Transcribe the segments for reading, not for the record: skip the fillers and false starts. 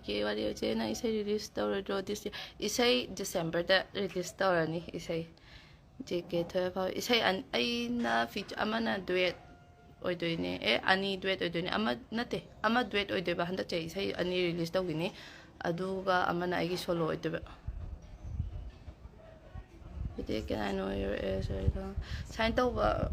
JK ꯋꯥꯔꯤ ꯆꯦꯅ ꯏꯁꯩ ꯔꯤꯂꯤꯁ ꯇꯧꯔꯣꯏꯗ꯭ꯔꯣ ꯗꯤꯁ ꯏꯁꯩ ꯗꯤꯁꯦꯝꯕꯔꯗ ꯔꯤꯂꯤꯁ ꯇꯧꯔꯅꯤ ꯏꯁꯩ ꯖꯦꯀꯦ 12 ꯐꯥꯎ ꯏꯁꯩ ꯑꯩꯅ ꯑꯃꯅ ꯗꯨꯋꯦꯠ ꯑꯣꯏꯗꯣꯏꯅꯦ ꯑꯅꯤ ꯗꯨꯋꯦꯠ ꯑꯣꯏꯗꯣꯏꯅꯦ ꯑꯃ ꯅꯠꯇꯦ ꯑꯃ ꯗꯨꯋꯦꯠ ꯑꯣꯏꯗꯣꯏꯕ ꯍꯟꯗꯛ ꯆꯍꯤ ꯏꯁꯩ ꯑꯅꯤ ꯔꯤꯂꯤꯁ ꯇꯧꯈꯤꯅꯤ ꯑꯗꯨꯒ ꯑꯃꯅ ꯑꯩꯒꯤ ꯁꯣꯂꯣ ꯑꯣꯏꯗꯣꯏꯕ can I know your age sign tꯧꯕ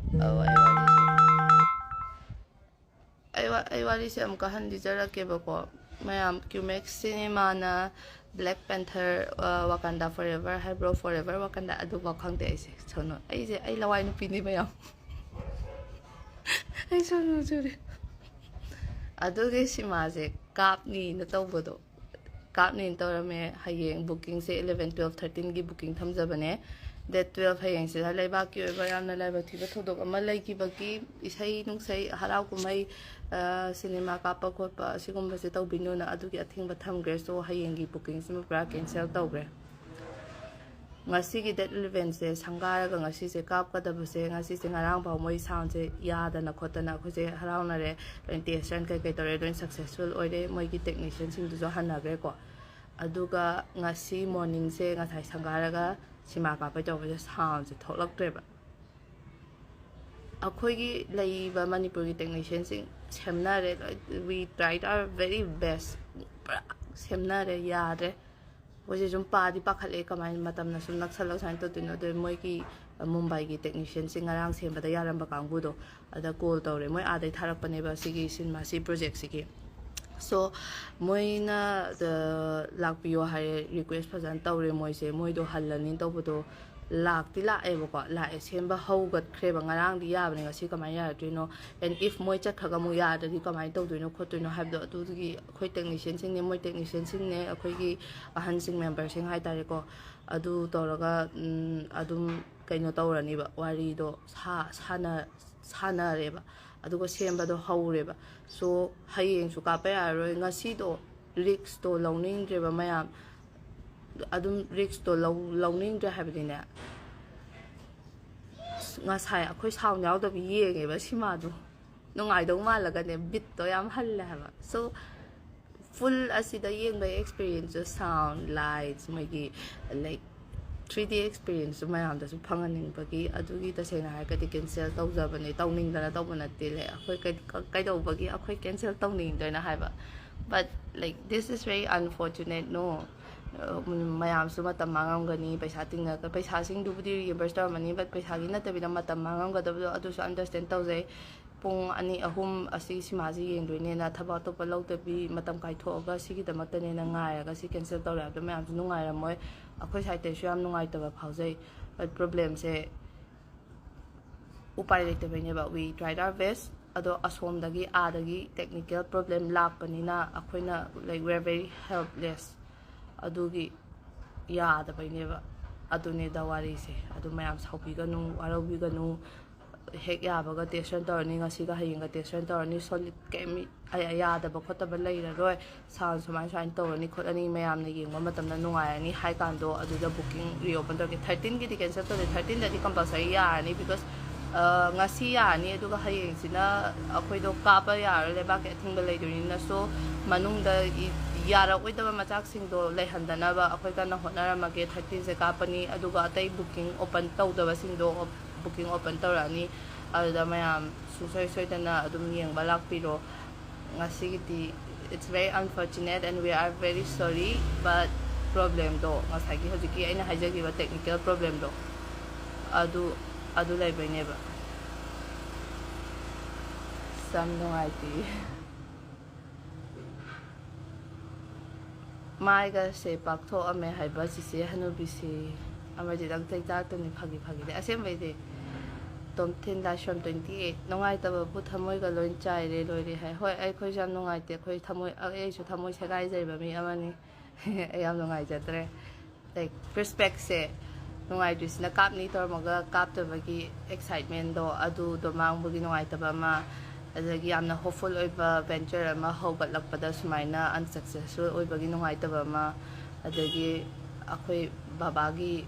ꯑꯩ ꯋꯥꯔꯤꯁꯦ ꯑꯃꯨꯛꯀ ꯍꯟꯕꯤꯖꯔꯛꯀꯦꯕꯀꯣ ꯃꯌꯥꯝ ꯀ꯭ꯌꯨꯃꯦꯛꯁ ꯁꯤꯅꯦꯃꯥꯅ ꯕ꯭ꯂꯦꯛ ꯄꯦꯟꯊꯔ ꯋꯥꯀꯥꯟꯗꯥ ꯐꯣꯔꯑꯦꯚꯔ ꯍꯥꯏꯕ꯭ꯔꯣ ꯐꯣꯔꯑꯦꯚꯔ ꯋꯥꯀꯥꯟꯗꯥ ꯑꯗꯨꯐꯥꯎ ꯈꯪꯗꯦ ꯑꯩꯁꯦ ꯁꯣꯅꯣ ꯑꯩ ꯂꯋꯥꯏ ꯅꯨꯄꯤꯅꯤ ꯃꯌꯥꯝ ꯑꯩ ꯁꯣꯅꯣ ꯆꯨꯔꯦ ꯑꯗꯨꯒꯤ ꯁꯤꯃꯥꯁꯦ ꯀꯥꯞꯅꯤꯅ ꯇꯧꯕꯗꯣ ꯀꯥꯞꯅꯤꯅ ꯇꯧꯔꯝꯃꯦ ꯍꯌꯦꯡ ꯕꯨꯛꯀꯤꯡꯁꯦ 11, 12, 13ꯒꯤ ꯕꯨꯛꯀꯤꯡ ꯊꯝꯖꯕꯅꯦ ꯗꯦꯠ 12 ꯍꯌꯦꯡꯁꯤꯗ ꯂꯩꯕꯥꯛꯀꯤ ꯑꯣꯏꯕ ꯌꯥꯝꯅ ꯂꯥꯏꯕꯛ ꯊꯤꯕ ꯊꯧꯗꯣꯛ ꯑꯃ ꯂꯩꯈꯤꯕꯒꯤ ꯏꯁꯩ ꯅꯨꯡꯁꯩ ꯍꯔꯥꯎ ꯀꯨꯝꯍꯩ ꯁꯤꯅꯦꯃꯥ ꯀꯥꯞꯄ ꯈꯣꯠꯄ ꯑꯁꯤꯒꯨꯝꯕꯁꯦ ꯇꯧꯕꯤꯅꯨꯅ ꯑꯗꯨꯒꯤ ꯑꯊꯤꯡꯕ ꯊꯝꯈ꯭ꯔꯦ ꯁꯣ ꯍꯌꯦꯡꯒꯤ ꯕꯨꯛꯀꯤꯡꯁꯤꯃ ꯄꯨꯔꯥ ꯀꯦꯟꯁꯦꯜ ꯇꯧꯈ꯭ꯔꯦ ꯉꯁꯤꯒꯤ ꯗꯦꯠ 11ꯁꯦ ꯁꯪꯒꯥꯔꯒ ꯉꯁꯤꯁꯦ ꯀꯥꯞꯀꯗꯕꯁꯦ ꯉꯁꯤꯁꯦ ꯉꯔꯥꯡꯐꯥꯎ ꯃꯣꯏ ꯁꯥꯎꯟꯁꯦ ꯌꯥꯗꯅ ꯈꯣꯠꯇꯅ ꯑꯩꯈꯣꯏꯁꯦ ꯍꯔꯥꯎꯅꯔꯦ ꯂꯣꯏ ꯇꯦꯁ ꯔꯟ ꯀꯩ ꯇꯧꯔꯦ ꯂꯣꯏ ꯁꯛꯁꯦꯁꯐꯨꯜ ꯑꯣꯏꯔꯦ ꯃꯣꯏꯒꯤ ꯇꯦꯛꯅꯤꯁꯤꯌꯟꯁꯤꯡꯗꯨꯁꯨ ꯍꯟꯅꯈ꯭ꯔꯦꯀꯣ ꯑꯗꯨꯒ ꯉꯁꯤ ꯃꯣꯔꯅꯤꯡꯁꯦ ꯉꯁꯥꯏ ꯁꯪꯒꯥꯔꯒ ꯁꯤꯃꯥ ꯀꯥꯞꯄꯩ ꯇꯧꯕꯁꯦ ꯁꯥꯎꯟꯁꯦ ꯊꯣꯛꯂꯛꯇ꯭ꯔꯦꯕ ꯑꯩꯈꯣꯏꯒꯤ ꯂꯩꯔꯤꯕ ꯃꯅꯤꯄꯨꯔꯒꯤ ꯇꯦꯛꯅꯤꯁꯤꯌꯟꯁꯤꯡ ꯁꯦꯝꯅꯔꯦ ꯋꯤ ꯇ꯭ꯔꯥꯏꯠ ꯑꯥꯔ ꯚꯦꯔꯤ ꯕꯦꯁ ꯄꯨꯔꯥ ꯁꯦꯝꯅꯔꯦ ꯌꯥꯗ꯭ꯔꯦ ꯃꯣꯏꯁꯦ ꯁꯨꯝ ꯄꯥꯈꯠꯂꯛꯑꯦ ꯀꯃꯥꯏꯅ ꯃꯇꯝꯅ ꯁꯨꯝ ꯅꯛꯁꯜꯂꯒ ꯁꯨꯃꯥꯏꯅ ꯇꯧꯗꯣꯏꯅꯣ ꯑꯗꯨ ꯃꯣꯏꯒꯤ ꯃꯨꯝꯕꯥꯏꯒꯤ ꯇꯦꯛꯅꯤꯁꯤꯌꯟꯁꯤꯡ ꯉꯔꯥꯡ ꯁꯦꯝꯕꯗ ꯌꯥꯔꯝꯕ ꯀꯥꯡꯕꯨꯗꯣ ꯑꯗ ꯀꯣꯜ ꯇꯧꯔꯦ ꯃꯣꯏ ꯑꯥꯗꯩ ꯊꯥꯔꯛꯄꯅꯦꯕ ꯁꯤꯒꯤ ꯁꯤ ꯄ꯭ꯔꯣꯖꯦꯛꯁꯤꯒꯤ ꯁꯣ ꯃꯣꯏꯅ ꯂꯥꯛꯄꯤꯌꯣ ꯍꯥꯏꯔꯦ ꯔꯤꯀ꯭ꯋꯦꯁ ꯐꯖꯅ ꯇꯧꯔꯦ ꯃꯣꯏꯗꯣ ꯍꯜꯂꯅꯤ ꯇꯧꯕꯗꯣ ꯂꯥꯛꯇꯤ ꯂꯥꯛꯑꯦꯕꯀꯣ ꯂꯥꯛꯑꯦ ꯁꯦꯝꯕ ꯍꯧꯒꯠꯈ꯭ꯔꯦꯕ ꯉꯔꯥꯡꯗꯤ ꯌꯥꯕꯅꯦ ꯉꯁꯤ ꯀꯃꯥꯏꯅ ꯌꯥꯔꯗꯣꯏꯅꯣ ꯑꯦꯟ ꯏꯐ ꯃꯣꯏ ꯆꯠꯈ꯭ꯔꯒ ꯑꯃꯨꯛ ꯌꯥꯗ꯭ꯔꯗꯤ ꯀꯃꯥꯏꯅ ꯇꯧꯗꯣꯏꯅꯣ ꯈꯣꯠꯇꯣꯏꯅꯣ ꯍꯥꯏꯕꯗꯣ ꯑꯗꯨꯗꯨꯒꯤ ꯑꯩꯈꯣꯏ ꯇꯦꯛꯅꯤꯁꯤꯌꯟꯁꯤꯡꯅꯦ ꯃꯣꯏ ꯇꯦꯛꯅꯤꯁꯤꯌꯟꯁꯤꯡꯅꯦ ꯑꯩꯈꯣꯏꯒꯤ ꯑꯍꯟꯁꯤꯡ ꯃꯦꯝꯕꯔꯁꯤꯡ ꯍꯥꯏꯇꯥꯔꯦꯀꯣ ꯑꯗꯨ ꯇꯧꯔꯒ ꯑꯗꯨꯝ ꯀꯩꯅꯣ ꯇꯧꯔꯅꯤꯕ ꯋꯥꯔꯤꯗꯣ ꯁꯥꯟꯅꯔꯦꯕ ꯑꯗꯨꯒ ꯁꯦꯝꯕꯗꯣ ꯍꯧꯔꯦꯕ ꯁꯣ ꯍꯌꯦꯡꯁꯨ ꯀꯥꯞꯄ ꯌꯥꯔꯔꯣꯏ ꯉꯁꯤꯗꯣ ꯔꯤꯛꯁꯇꯣ ꯂꯧꯅꯤꯡꯗ꯭ꯔꯦꯕ ꯃꯌꯥꯝ ꯑꯗꯨꯝ ꯔꯤꯛꯁꯇꯣ ꯂꯧꯅꯤꯡꯗ꯭ꯔꯦ ꯍꯥꯏꯕꯗꯤꯅꯦ ꯉꯁꯥꯏ ꯑꯩꯈꯣꯏ ꯁꯥꯎꯟ ꯌꯥꯎꯗꯕꯤ ꯌꯦꯡꯉꯦꯕ ꯁꯤꯃꯥꯗꯣ ꯅꯨꯡꯉꯥꯏꯗꯧ ꯃꯥꯜꯂꯒꯅꯦ ꯕꯤꯠꯇꯣ ꯌꯥꯝ ꯍꯜꯂꯦ ꯍꯥꯏꯕ ꯁꯣ ꯐꯨꯜ ꯑꯁꯤꯗ ꯌꯦꯡꯕꯒꯤ ꯑꯦꯛꯁꯄꯤꯔꯤꯌꯦꯟꯁꯇꯣ ꯁꯥꯎꯟ ꯂꯥꯏꯠꯁ ꯃꯣꯏꯒꯤ ꯂꯥꯏꯛ 3D ꯑꯦꯛꯁꯄꯤꯔꯤꯌꯦꯟꯁꯇꯨ ꯃꯌꯥꯝꯗꯁꯨ ꯐꯪꯍꯟꯅꯤꯡꯕꯒꯤ ꯑꯗꯨꯒꯤ ꯇꯁꯦꯡꯅ ꯍꯥꯏꯔꯒꯗꯤ ꯀꯦꯟꯁꯦꯜ ꯇꯧꯖꯕꯅꯦ ꯇꯧꯅꯤꯡꯗꯅ ꯇꯧꯕ ꯅꯠꯇꯦ ꯑꯩꯈꯣꯏ ꯀꯩꯗꯧꯕꯒꯤ ꯑꯩꯈꯣꯏ ꯀꯦꯟꯁꯦꯜ ꯇꯧꯅꯤꯡꯗꯣꯏꯅ ꯍꯥꯏꯕ but like this is very unfortunate ꯅꯣ ꯃꯌꯥꯝꯁꯨ ꯃꯇꯝ ꯃꯥꯡꯉꯝꯒꯅꯤ ꯄꯩꯁꯥ ꯇꯤꯡꯉꯒ ꯄꯩꯁꯥꯁꯤꯡꯗꯨꯕꯨꯗꯤ ꯔꯤꯌꯦꯝꯕꯔꯁ ꯇꯧꯔꯝꯃꯅꯤ ꯕꯠ ꯄꯩꯁꯥꯒꯤ ꯅꯠꯇꯕꯤꯗ ꯃꯇꯝ ꯃꯥꯡꯉꯝꯒꯗꯕꯗꯣ ꯑꯗꯨꯁꯨ ꯑꯟꯗꯔꯁꯇꯦꯟ ꯇꯧꯖꯩ ꯄꯨꯡ 2-3 ꯑꯁꯤ ꯁꯤꯃꯥꯁꯤ ꯌꯦꯡꯗꯣꯏꯅꯦꯅ ꯊꯕꯛ ꯑꯇꯣꯞꯄ ꯂꯧꯗꯕꯤ ꯃꯇꯝ ꯀꯥꯏꯊꯣꯛꯑꯒ ꯁꯤꯒꯤꯗꯃꯛꯇꯅꯦꯅ ꯉꯥꯏꯔꯒ ꯁꯤ ꯀꯦꯟꯁꯦꯜ ꯇꯧꯔꯦ ꯍꯥꯏꯕꯗꯣ ꯃꯌꯥꯝꯁꯨ ꯅꯨꯡꯉꯥꯏꯔꯝꯃꯣꯏ ꯑꯩꯈꯣꯏ ꯁꯥꯏꯠꯇꯁꯨ ꯌꯥꯝ ꯅꯨꯡꯉꯥꯏꯇꯕ ꯐꯥꯎꯖꯩ ꯕꯠ ꯄ꯭ꯔꯣꯕ꯭ꯂꯦꯝꯁꯦ ꯎꯄꯥꯏ ꯂꯩꯇꯕꯩꯅꯦꯕ ꯋꯤ ꯇ꯭ꯔꯥꯏꯠ ꯑꯥꯔ ꯕꯦꯁ ꯑꯗꯣ ꯑꯁꯣꯝꯗꯒꯤ ꯑꯥꯗꯒꯤ ꯇꯦꯛꯅꯤꯀꯦꯜ ꯄ꯭ꯔꯣꯕ꯭ꯂꯦꯝ ꯂꯥꯛꯄꯅꯤꯅ ꯑꯩꯈꯣꯏꯅ ꯂꯥꯏꯛ ꯋꯤ ꯑꯥꯔ ꯚꯦꯔꯤ ꯍꯦꯜꯞꯂꯦꯁ ꯑꯗꯨꯒꯤ ꯌꯥꯗꯕꯩꯅꯦꯕ ꯑꯗꯨꯅꯦꯗ ꯋꯥꯔꯤꯁꯦ ꯑꯗꯨ ꯃꯌꯥꯝ ꯁꯥꯎꯕꯤꯒꯅꯨ ꯋꯥꯔꯧꯕꯤꯒꯅꯨ ꯍꯦꯛ ꯌꯥꯕꯒ ꯇꯦꯁ ꯔꯟ ꯇꯧꯔꯅꯤ ꯉꯁꯤꯒ ꯍꯌꯦꯡꯒ ꯇꯦꯁ ꯔꯟ ꯇꯧꯔꯅꯤ ꯁꯣꯂꯤꯠ ꯀꯩꯝ ꯌꯥꯗꯕ ꯈꯣꯠꯇꯕ ꯂꯩꯔꯔꯣꯏ ꯁꯥꯎꯟ ꯁꯨꯃꯥꯏꯅ ꯇꯧꯔꯅꯤ ꯈꯣꯠꯂꯅꯤ ꯃꯌꯥꯝꯅ ꯌꯦꯡꯕ ꯃꯇꯝꯗ ꯅꯨꯡꯉꯥꯏꯔꯅꯤ ꯍꯥꯏ ꯀꯥꯟꯗꯣ ꯑꯗꯨꯗ ꯕꯨꯛꯀꯤꯡ ꯔꯤꯑꯣꯄꯟ ꯇꯧꯔꯒꯦ 13ꯒꯤꯗꯤ ꯀꯦꯟꯁꯦꯜ ꯇꯧꯗꯦ 13ꯗꯗꯤ ꯀꯝꯄꯜꯁꯔꯤ ꯌꯥꯔꯅꯤ because ngasi yani aduga hayengsina akhoi do kapa yaroi lebak athingba leidorina so manungda yara oidaba machak sing do leihandana ba akhoi kana honaramage 13 se kapani aduga atai booking open tawdaba sing do booking open tawrani aduda mayam susoi soidana adum yengba lakpiro ngasi giti it's very unfortunate and we are very sorry but problem do ngasagi hojiki aina haijagiba technical problem do adu laibaineba sam nungaiti maiga se paktho ame haiba sise hanubisi amadi dang taita tani phagi de asembei de tom thin da sham 28 nongai taba bu thamoi ga loin chai re loi re hai hoi ai khoi jam nongai te khoi thamoi ai su thamoi sagai jaiba mi amani ai am nongai jatre like perspective se nungai drisna kapni tormaga kaptabagi excitement do adu do mangbugi nungai taba ma adagi yamna hopeful oiba venture ama hogatlakpada sumaina unsuccessful oibagi nungai taba ma adagi akhoi babagi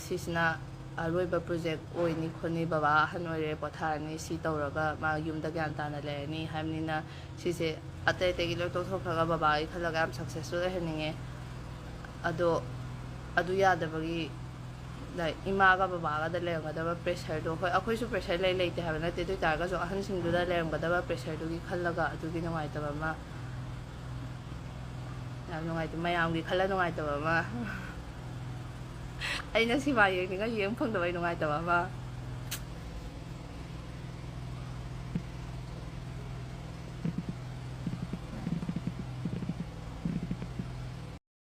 sisna aroiba project oini khoni baba han oire pothani si tawraga ma yumda gyan tana leni hamnina sise ꯑꯇꯩ ꯑꯇꯩꯒꯤ ꯂꯣꯏ ꯇꯣꯛꯊꯣꯛꯈ꯭ꯔꯒ ꯕꯕꯥꯒꯤ ꯈꯜꯂꯒ ꯌꯥꯝ successful ꯑꯣꯏꯍꯟꯅꯤꯡꯉꯦ ꯑꯗꯣ ꯑꯗꯨ ꯌꯥꯗꯕꯒꯤ like ꯏꯃꯥꯒ ꯕꯕꯥꯒꯗ ꯂꯩꯔꯝꯒꯗꯕ ꯄ꯭ꯔꯦꯁꯔꯗꯣ ꯍꯣꯏ ꯑꯩꯈꯣꯏꯁꯨ ꯄ꯭ꯔꯦꯁꯔ ꯂꯩꯇꯦ ꯍꯥꯏꯕ ꯅꯠꯇꯦ ꯑꯗꯨ ꯑꯣꯏꯇꯥꯔꯒꯁꯨ ꯑꯍꯟꯁꯤꯡꯗꯨꯗ ꯂꯩꯔꯝꯒꯗꯕ ꯄ꯭ꯔꯦꯁꯔꯗꯨꯒꯤ ꯈꯜꯂꯒ ꯑꯗꯨꯒꯤ ꯅꯨꯡꯉꯥꯏꯇꯕ ꯑꯃ ꯌꯥꯝ ꯅꯨꯡꯉꯥꯏꯇꯦ ꯃꯌꯥꯝꯒꯤ ꯈꯜꯂ ꯅꯨꯡꯉꯥꯏꯇꯕ ꯑꯃ ꯑꯩꯅ ꯁꯤꯃꯥ ꯌꯦꯡꯅꯤꯡꯉ ꯌꯦꯡ ꯐꯪꯗꯕꯩ ꯅꯨꯡꯉꯥꯏꯇꯕ ꯑꯃ